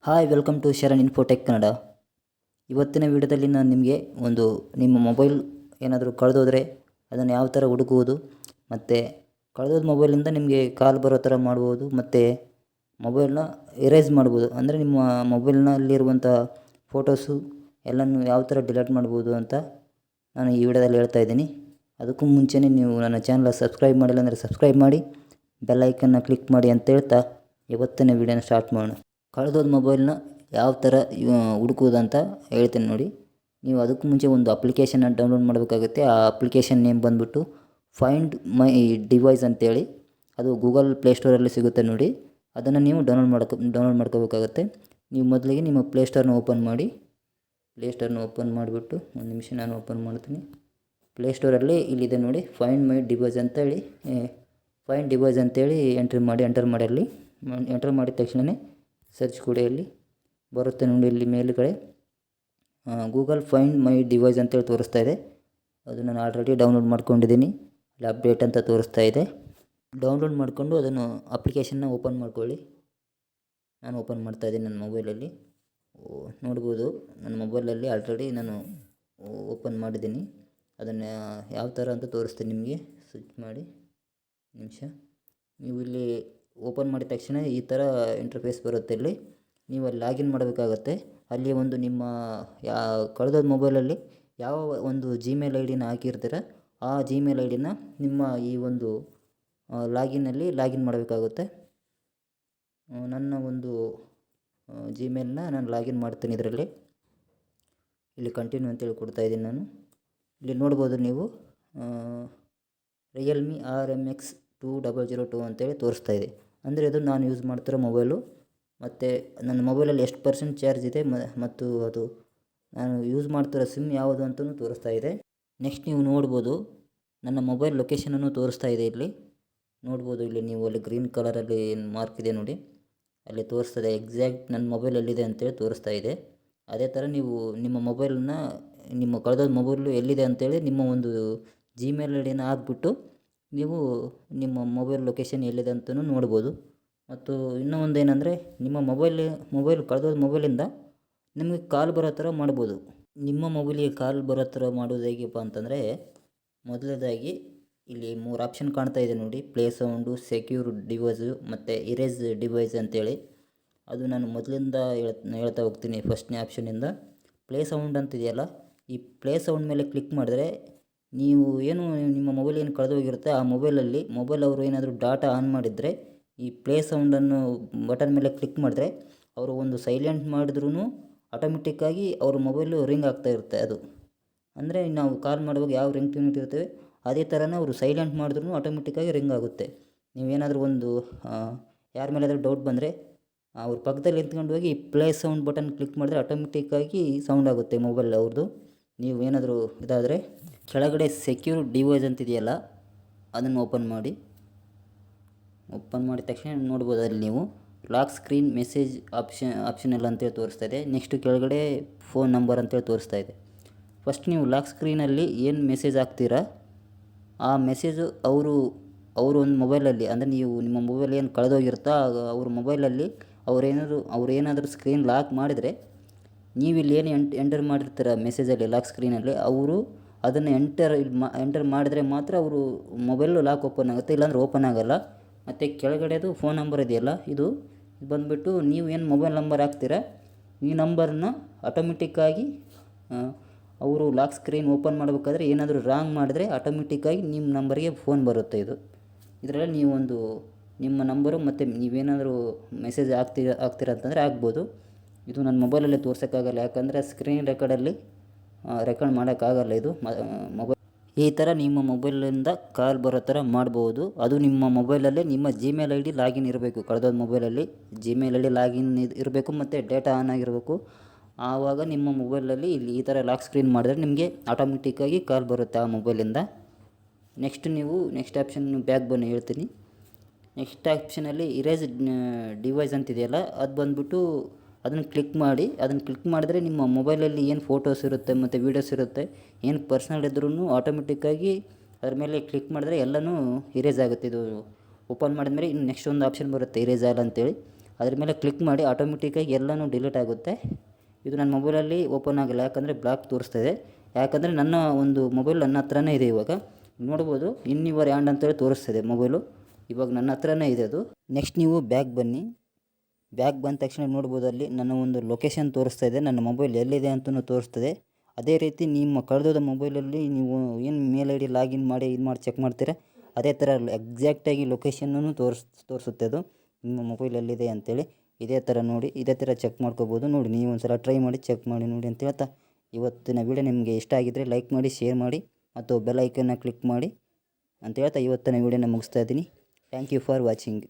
Hi welcome to Sharan info tech Kannada. ಇವತ್ತಿನ ವಿಡಿಯೋದಲ್ಲಿ ನಾನು ನಿಮಗೆ ನಿಮ್ಮ ಮೊಬೈಲ್ ಏನಾದರೂ ಕಳೆದೋದ್ರೆ ಅದನ್ನು ಯಾವ ಥರ ಹುಡುಕುವುದು, ಮತ್ತು ಕಳೆದೋದ ಮೊಬೈಲಿಂದ ನಿಮಗೆ ಕಾಲ್ ಬರೋ ಥರ ಮಾಡ್ಬೋದು, ಮತ್ತು ಮೊಬೈಲ್ನ ಎರೇಸ್ ಮಾಡ್ಬೋದು. ಅಂದರೆ ನಿಮ್ಮ ಮೊಬೈಲ್ನಲ್ಲಿರುವಂಥ ಫೋಟೋಸು ಎಲ್ಲನೂ ಯಾವ ಥರ ಡಿಲೀಟ್ ಮಾಡ್ಬೋದು ಅಂತ ನಾನು ಈ ವಿಡಿಯೋದಲ್ಲಿ ಹೇಳ್ತಾ ಇದ್ದೀನಿ. ಅದಕ್ಕೂ ಮುಂಚೆನೇ ನೀವು ನನ್ನ ಚಾನಲ್ ಸಬ್ಸ್ಕ್ರೈಬ್ ಮಾಡಿಲ್ಲ ಅಂದರೆ ಸಬ್ಸ್ಕ್ರೈಬ್ ಮಾಡಿ, ಬೆಲ್ ಐಕನ್ನ ಕ್ಲಿಕ್ ಮಾಡಿ ಅಂತ ಹೇಳ್ತಾ ಇವತ್ತಿನ ವಿಡಿಯೋನ ಸ್ಟಾರ್ಟ್ ಮಾಡೋಣ. ಕಳೆದೋದ ಮೊಬೈಲ್ನ ಯಾವ ಥರ ಹುಡುಕುವುದಂತ ಹೇಳ್ತೀನಿ ನೋಡಿ. ನೀವು ಅದಕ್ಕೂ ಮುಂಚೆ ಒಂದು ಅಪ್ಲಿಕೇಶನ್ನ ಡೌನ್ಲೋಡ್ ಮಾಡಬೇಕಾಗುತ್ತೆ. ಆ ಅಪ್ಲಿಕೇಶನ್ ನೇಮ್ ಬಂದುಬಿಟ್ಟು ಫೈಂಡ್ ಮೈ ಡಿವೈಸ್ ಅಂತೇಳಿ, ಅದು ಗೂಗಲ್ ಪ್ಲೇಸ್ಟೋರಲ್ಲಿ ಸಿಗುತ್ತೆ ನೋಡಿ. ಅದನ್ನು ನೀವು ಡೌನ್ಲೋಡ್ ಮಾಡ್ಕೋಬೇಕಾಗುತ್ತೆ. ನೀವು ಮೊದಲಿಗೆ ನಿಮ್ಮ ಪ್ಲೇಸ್ಟೋರ್ನ ಓಪನ್ ಮಾಡಿ. ಓಪನ್ ಮಾಡಿಬಿಟ್ಟು ಒಂದು ನಿಮಿಷ ನಾನು ಓಪನ್ ಮಾಡ್ತೀನಿ. ಪ್ಲೇಸ್ಟೋರಲ್ಲಿ ಇಲ್ಲಿದೆ ನೋಡಿ, ಫೈಂಡ್ ಮೈ ಡಿವೈಸ್ ಅಂತೇಳಿ. ಫೈಂಡ್ ಡಿವೈಸ್ ಅಂತೇಳಿ ಎಂಟರ್ ಮಾಡಿ ಅಲ್ಲಿ ಎಂಟರ್ ಮಾಡಿದ ತಕ್ಷಣವೇ ಸರ್ಚ್ ಕೊಡಿಯಲ್ಲಿ ಬರುತ್ತೆ ನೋಡಿ. ಇಲ್ಲಿ ಮೇಲುಗಡೆ ಗೂಗಲ್ ಫೈಂಡ್ ಮೈ ಡಿವೈಸ್ ಅಂತೇಳಿ ತೋರಿಸ್ತಾ ಇದೆ. ಅದು ನಾನು ಆಲ್ರೆಡಿ ಡೌನ್ಲೋಡ್ ಮಾಡ್ಕೊಂಡಿದ್ದೀನಿ. ಅಲ್ಲಿ ಅಪ್ಡೇಟ್ ಅಂತ ತೋರಿಸ್ತಾ ಇದೆ. ಡೌನ್ಲೋಡ್ ಮಾಡಿಕೊಂಡು ಅದನ್ನು ಅಪ್ಲಿಕೇಶನ್ನ ಓಪನ್ ಮಾಡ್ಕೊಳ್ಳಿ. ನಾನು ಓಪನ್ ಮಾಡ್ತಾಯಿದ್ದೀನಿ ನನ್ನ ಮೊಬೈಲಲ್ಲಿ. ನೋಡ್ಬೋದು ನನ್ನ ಮೊಬೈಲಲ್ಲಿ ಆಲ್ರೆಡಿ ನಾನು ಓಪನ್ ಮಾಡಿದ್ದೀನಿ. ಅದನ್ನು ಯಾವ ಥರ ಅಂತ ತೋರಿಸ್ತೀನಿ ನಿಮಗೆ. ಸ್ವಿಚ್ ಮಾಡಿ ನಿಮಿಷ. ನೀವು ಇಲ್ಲಿ ಓಪನ್ ಮಾಡಿದ ತಕ್ಷಣ ಈ ಥರ ಇಂಟರ್ಫೇಸ್ ಬರುತ್ತೆ. ಇಲ್ಲಿ ನೀವು ಅಲ್ಲಿ ಲಾಗಿನ್ ಮಾಡಬೇಕಾಗತ್ತೆ. ಅಲ್ಲಿ ಒಂದು ನಿಮ್ಮ ಕಳೆದೋದ ಮೊಬೈಲಲ್ಲಿ ಯಾವ ಒಂದು ಜಿಮೇಲ್ ಐ ಡಿನ ಹಾಕಿರ್ತೀರ, ಆ ಜಿಮೇಲ್ ಐ ಡಿನ ನಿಮ್ಮ ಈ ಒಂದು ಲಾಗಿನ್ ಮಾಡಬೇಕಾಗುತ್ತೆ. ನನ್ನ ಒಂದು ಜಿಮೇಲ್ನ ನಾನು ಲಾಗಿನ್ ಮಾಡ್ತೀನಿ ಇದರಲ್ಲಿ. ಇಲ್ಲಿ ಕಂಟಿನ್ಯೂ ಅಂತೇಳಿ ಕೊಡ್ತಾಯಿದ್ದೀನಿ ನಾನು. ಇಲ್ಲಿ ನೋಡ್ಬೋದು ನೀವು ರಿಯಲ್ಮಿ RMX 2002 ಅಂತೇಳಿ ತೋರಿಸ್ತಾ ಇದೆ. ಅಂದರೆ ಅದು ನಾನು ಯೂಸ್ ಮಾಡ್ತಿರೋ ಮೊಬೈಲು, ಮತ್ತು ನನ್ನ ಮೊಬೈಲಲ್ಲಿ ಎಷ್ಟು ಪರ್ಸೆಂಟ್ ಚಾರ್ಜ್ ಇದೆ ಮತ್ತು ಅದು ನಾನು ಯೂಸ್ ಮಾಡ್ತಿರೋ ಸಿಮ್ ಯಾವುದು ಅಂತಲೂ ತೋರಿಸ್ತಾ ಇದೆ. ನೆಕ್ಸ್ಟ್ ನೀವು ನೋಡ್ಬೋದು ನನ್ನ ಮೊಬೈಲ್ ಲೊಕೇಶನನ್ನು ತೋರಿಸ್ತಾ ಇದೆ. ಇಲ್ಲಿ ನೋಡ್ಬೋದು, ಇಲ್ಲಿ ನೀವು ಅಲ್ಲಿ ಗ್ರೀನ್ ಕಲರಲ್ಲಿ ಮಾರ್ಕ್ ಇದೆ ನೋಡಿ, ಅಲ್ಲಿ ತೋರಿಸ್ತದೆ ಎಕ್ಸಾಕ್ಟ್ ನನ್ನ ಮೊಬೈಲಲ್ಲಿದೆ ಅಂತೇಳಿ ತೋರಿಸ್ತಾ ಇದೆ. ಅದೇ ಥರ ನೀವು ನಿಮ್ಮ ಮೊಬೈಲನ್ನ, ನಿಮ್ಮ ಕಳೆದೋದ ಮೊಬೈಲು ಎಲ್ಲಿದೆ ಅಂತೇಳಿ ನಿಮ್ಮ ಒಂದು ಜಿಮೇಲ್ ಐ ಡಿನ ಹಾಕ್ಬಿಟ್ಟು ನೀವು ನಿಮ್ಮ ಮೊಬೈಲ್ ಲೊಕೇಶನ್ ಎಲ್ಲಿದೆ ಅಂತಲೂ ನೋಡ್ಬೋದು. ಮತ್ತು ಇನ್ನೂ ಒಂದು ಏನಂದರೆ, ನಿಮ್ಮ ಮೊಬೈಲ್ ಕಳೆದೋದ ಮೊಬೈಲಿಂದ ನಿಮಗೆ ಕಾಲ್ ಬರೋ ಥರ ಮಾಡ್ಬೋದು. ನಿಮ್ಮ ಮೊಬೈಲಿಗೆ ಕಾಲ್ ಬರೋ ಥರ ಮಾಡೋದು ಹೇಗಪ್ಪ ಅಂತಂದರೆ, ಮೊದಲನೇದಾಗಿ ಇಲ್ಲಿ 3 ಆಪ್ಷನ್ ಕಾಣ್ತಾ ಇದೆ ನೋಡಿ, ಪ್ಲೇ ಸೌಂಡು, ಸೆಕ್ಯೂರ್ ಡಿವೈಸು ಮತ್ತು ಇರೇಸ್ ಡಿವೈಸ್ ಅಂತೇಳಿ. ಅದು ನಾನು ಮೊದಲಿಂದ ಹೇಳ್ತಾ ಹೋಗ್ತೀನಿ. ಫಸ್ಟ್ನೇ ಆಪ್ಷನಿಂದ ಪ್ಲೇ ಸೌಂಡ್ ಅಂತಿದೆಯಲ್ಲ, ಈ ಪ್ಲೇ ಸೌಂಡ್ ಮೇಲೆ ಕ್ಲಿಕ್ ಮಾಡಿದ್ರೆ ನೀವು ನಿಮ್ಮ ಮೊಬೈಲ್ ಏನು ಕಳೆದೋಗಿರುತ್ತೆ ಆ ಮೊಬೈಲ್ ಅವರು ಏನಾದರೂ ಡಾಟಾ ಆನ್ ಮಾಡಿದರೆ, ಈ ಪ್ಲೇ ಸೌಂಡನ್ನು ಬಟನ್ ಮೇಲೆ ಕ್ಲಿಕ್ ಮಾಡಿದ್ರೆ ಅವರು ಒಂದು ಸೈಲೆಂಟ್ ಮಾಡಿದ್ರೂ ಆಟೋಮೆಟಿಕ್ಕಾಗಿ ಅವ್ರ ಮೊಬೈಲು ರಿಂಗ್ ಆಗ್ತಾ ಇರುತ್ತೆ. ಅದು ಅಂದರೆ ನಾವು ಕಾಲ್ ಮಾಡುವಾಗ ಯಾವ ರಿಂಗ್ ಟ್ಯೂನ್ ಇಟ್ಟಿರ್ತೇವೆ ಅದೇ ಥರನೇ ಅವರು ಸೈಲೆಂಟ್ ಮಾಡಿದ್ರೂ ಆಟೋಮೆಟಿಕ್ಕಾಗಿ ರಿಂಗ್ ಆಗುತ್ತೆ. ನೀವೇನಾದರೂ ಯಾರ ಮೇಲಾದರೂ ಡೌಟ್ ಬಂದರೆ ಅವ್ರ ಪಕ್ಕದಲ್ಲಿ ನಿಂತ್ಕೊಂಡು ಹೋಗಿ ಪ್ಲೇ ಸೌಂಡ್ ಬಟನ್ ಕ್ಲಿಕ್ ಮಾಡಿದ್ರೆ ಆಟೋಮೆಟಿಕ್ಕಾಗಿ ಸೌಂಡ್ ಆಗುತ್ತೆ ಮೊಬೈಲ್ ಅವ್ರದ್ದು. ನೀವು ಏನಾದರೂ ಇದಾದರೆ ಕೆಳಗಡೆ ಸೆಕ್ಯೂರ್ ಡಿವೈಸ್ ಅಂತಿದೆಯಲ್ಲ, ಅದನ್ನು ಓಪನ್ ಮಾಡಿದ ತಕ್ಷಣ ನೋಡ್ಬೋದು ಅಲ್ಲಿ ನೀವು ಲಾಕ್ ಸ್ಕ್ರೀನ್ ಮೆಸೇಜ್ ಆಪ್ಷನಲ್ ಅಂತೇಳಿ ತೋರಿಸ್ತಾ ಇದೆ. ನೆಕ್ಸ್ಟ್ ಕೆಳಗಡೆ ಫೋನ್ ನಂಬರ್ ಅಂತೇಳಿ ತೋರಿಸ್ತಾ ಇದೆ. ಫಸ್ಟ್ ನೀವು ಲಾಕ್ ಸ್ಕ್ರೀನಲ್ಲಿ ಏನು ಮೆಸೇಜ್ ಹಾಕ್ತೀರಾ ಆ ಮೆಸೇಜು ಅವರು ಒಂದು ಮೊಬೈಲಲ್ಲಿ, ಅಂದರೆ ನೀವು ನಿಮ್ಮ ಮೊಬೈಲ್ ಏನು ಕಳೆದೋಗಿರುತ್ತಾ ಅವ್ರ ಮೊಬೈಲಲ್ಲಿ ಅವ್ರೇನಾದರೂ ಸ್ಕ್ರೀನ್ ಲಾಕ್ ಮಾಡಿದರೆ, ನೀವು ಇಲ್ಲಿ ಏನು ಎಂಟರ್ ಮಾಡಿರ್ತೀರ ಮೆಸೇಜಲ್ಲಿ ಲಾಕ್ ಸ್ಕ್ರೀನಲ್ಲಿ, ಅವರು ಅದನ್ನು ಎಂಟರ್ ಮಾಡಿದರೆ ಮಾತ್ರ ಅವರು ಮೊಬೈಲು ಲಾಕ್ ಓಪನ್ ಆಗುತ್ತೆ, ಇಲ್ಲಾಂದ್ರೆ ಓಪನ್ ಆಗೋಲ್ಲ. ಮತ್ತು ಕೆಳಗಡೆದು ಫೋನ್ ನಂಬರ್ ಇದೆಯಲ್ಲ, ಇದು ಬಂದುಬಿಟ್ಟು ನೀವು ಏನು ಮೊಬೈಲ್ ನಂಬರ್ ಹಾಕ್ತೀರ ಈ ನಂಬರನ್ನ ಆಟೋಮೆಟಿಕ್ಕಾಗಿ ಅವರು ಲಾಕ್ ಸ್ಕ್ರೀನ್ ಓಪನ್ ಮಾಡಬೇಕಾದ್ರೆ ಏನಾದರೂ ರಾಂಗ್ ಮಾಡಿದ್ರೆ ಆಟೋಮೆಟಿಕ್ಕಾಗಿ ನಿಮ್ಮ ನಂಬರಿಗೆ ಫೋನ್ ಬರುತ್ತೆ. ಇದರಲ್ಲಿ ನೀವು ನಿಮ್ಮ ನಂಬರು ಮತ್ತು ನೀವೇನಾದರೂ ಮೆಸೇಜ್ ಹಾಕ್ತೀರ ಅಂತಂದರೆ ಆಗ್ಬೋದು. ಇದು ನನ್ನ ಮೊಬೈಲಲ್ಲಿ ತೋರ್ಸೋಕ್ಕಾಗಲ್ಲ, ಯಾಕಂದರೆ ಸ್ಕ್ರೀನ್ ರೆಕಾರ್ಡ್ ಮಾಡೋಕ್ಕಾಗಲ್ಲ ಇದು ಮೊಬೈಲ್. ಈ ಥರ ನಿಮ್ಮ ಮೊಬೈಲಿಂದ ಕಾಲ್ ಬರೋ ಥರ ಮಾಡ್ಬೋದು. ಅದು ನಿಮ್ಮ ಮೊಬೈಲಲ್ಲೇ ನಿಮ್ಮ ಜಿಮೇಲ್ ಐ ಡಿ ಲಾಗಿನ್ ಇರಬೇಕು. ಕಳೆದೋದ ಮೊಬೈಲಲ್ಲಿ ಜಿಮೇಲ್ ಐ ಡಿ ಲಾಗಿನ್ ಇರಬೇಕು ಮತ್ತು ಡೇಟಾ ಆನ್ ಆಗಿರಬೇಕು. ಆವಾಗ ನಿಮ್ಮ ಮೊಬೈಲಲ್ಲಿ ಇಲ್ಲಿ ಈ ಥರ ಲಾಕ್ ಸ್ಕ್ರೀನ್ ಮಾಡಿದ್ರೆ ನಿಮಗೆ ಆಟೋಮೆಟಿಕ್ಕಾಗಿ ಕಾಲ್ ಬರುತ್ತೆ ಆ ಮೊಬೈಲಿಂದ. ನೆಕ್ಸ್ಟ್ ಆಪ್ಷನ್ ಬ್ಯಾಕ್ ಬನ್ನಿ ಹೇಳ್ತೀನಿ. ನೆಕ್ಸ್ಟ್ ಆಪ್ಷನಲ್ಲಿ ಇರೇಸ್ ಡಿವೈಸ್ ಅಂತಿದೆಯಲ್ಲ, ಅದು ಬಂದುಬಿಟ್ಟು ಅದನ್ನು ಕ್ಲಿಕ್ ಮಾಡಿದ್ರೆ ನಿಮ್ಮ ಮೊಬೈಲಲ್ಲಿ ಏನು ಫೋಟೋಸ್ ಇರುತ್ತೆ ಮತ್ತು ವೀಡಿಯೋಸ್ ಇರುತ್ತೆ, ಏನು ಪರ್ಸ್ನಲ್ ಇದ್ರೂ ಆಟೋಮೆಟಿಕ್ಕಾಗಿ ಅದ್ರ ಮೇಲೆ ಕ್ಲಿಕ್ ಮಾಡಿದ್ರೆ ಎಲ್ಲನೂ ಇರೇಸ್ ಆಗುತ್ತೆ. ಇದು ಓಪನ್ ಮಾಡಿದ್ಮೇಲೆ ಇನ್ನು ನೆಕ್ಸ್ಟ್ ಒಂದು ಆಪ್ಷನ್ ಬರುತ್ತೆ ಇರೇಸ್ ಆಲ್ ಅಂತೇಳಿ, ಅದ್ರ ಮೇಲೆ ಕ್ಲಿಕ್ ಮಾಡಿ ಆಟೋಮೆಟಿಕ್ಕಾಗಿ ಎಲ್ಲನೂ ಡಿಲೀಟ್ ಆಗುತ್ತೆ. ಇದು ನನ್ನ ಮೊಬೈಲಲ್ಲಿ ಓಪನ್ ಆಗಿಲ್ಲ, ಯಾಕಂದರೆ ಬ್ಲಾಕ್ ತೋರಿಸ್ತಾಯಿದೆ. ಯಾಕಂದರೆ ನನ್ನ ಒಂದು ಮೊಬೈಲ್ ನನ್ನ ಹತ್ರನೇ ಇದೆ. ಇವಾಗ ನೋಡ್ಬೋದು ಇನ್ ಯುವರ್ ಹ್ಯಾಂಡ್ ಅಂತೇಳಿ ತೋರಿಸ್ತಿದೆ ಮೊಬೈಲು. ಇವಾಗ ನನ್ನ ಹತ್ರನೇ ಇದೆ ಅದು. ನೆಕ್ಸ್ಟ್ ನೀವು ಬ್ಯಾಗ್ ಬನ್ನಿ. ಬ್ಯಾಗ್ ಬಂದ ತಕ್ಷಣ ನೋಡ್ಬೋದು ಅಲ್ಲಿ ನನ್ನ ಒಂದು ಲೊಕೇಶನ್ ತೋರಿಸ್ತಾ ಇದೆ, ನನ್ನ ಮೊಬೈಲ್ ಎಲ್ಲಿದೆ ಅಂತಲೂ ತೋರಿಸ್ತದೆ. ಅದೇ ರೀತಿ ನಿಮ್ಮ ಕಳೆದೋದ ಮೊಬೈಲಲ್ಲಿ ನೀವು ಏನು ಮೇಲ್ ಐ ಡಿ ಲಾಗಿನ್ ಮಾಡಿ ಚೆಕ್ ಮಾಡ್ತೀರಾ, ಅದೇ ಥರ ಎಕ್ಸಾಕ್ಟಾಗಿ ಲೊಕೇಶನ್ನೂ ತೋರಿಸುತ್ತೆ ಅದು ನಿಮ್ಮ ಮೊಬೈಲ್ ಎಲ್ಲಿದೆ ಅಂತೇಳಿ. ಇದೇ ಥರ ನೋಡಿ, ಇದೇ ಥರ ಚೆಕ್ ಮಾಡ್ಕೋಬೋದು. ನೋಡಿ ನೀವು ಒಂದು ಸಲ ಟ್ರೈ ಮಾಡಿ ಚೆಕ್ ಮಾಡಿ ನೋಡಿ ಅಂತ ಹೇಳ್ತಾ, ಇವತ್ತಿನ ವೀಡಿಯೋ ನಿಮಗೆ ಇಷ್ಟ ಆಗಿದ್ದರೆ ಲೈಕ್ ಮಾಡಿ, ಶೇರ್ ಮಾಡಿ ಮತ್ತು ಬೆಲ್ ಐಕನ್ನ ಕ್ಲಿಕ್ ಮಾಡಿ ಅಂತ ಹೇಳ್ತಾ ಇವತ್ತಿನ ವೀಡಿಯೋನ ಮುಗಿಸ್ತಾ ಇದ್ದೀನಿ. Thank you for watching.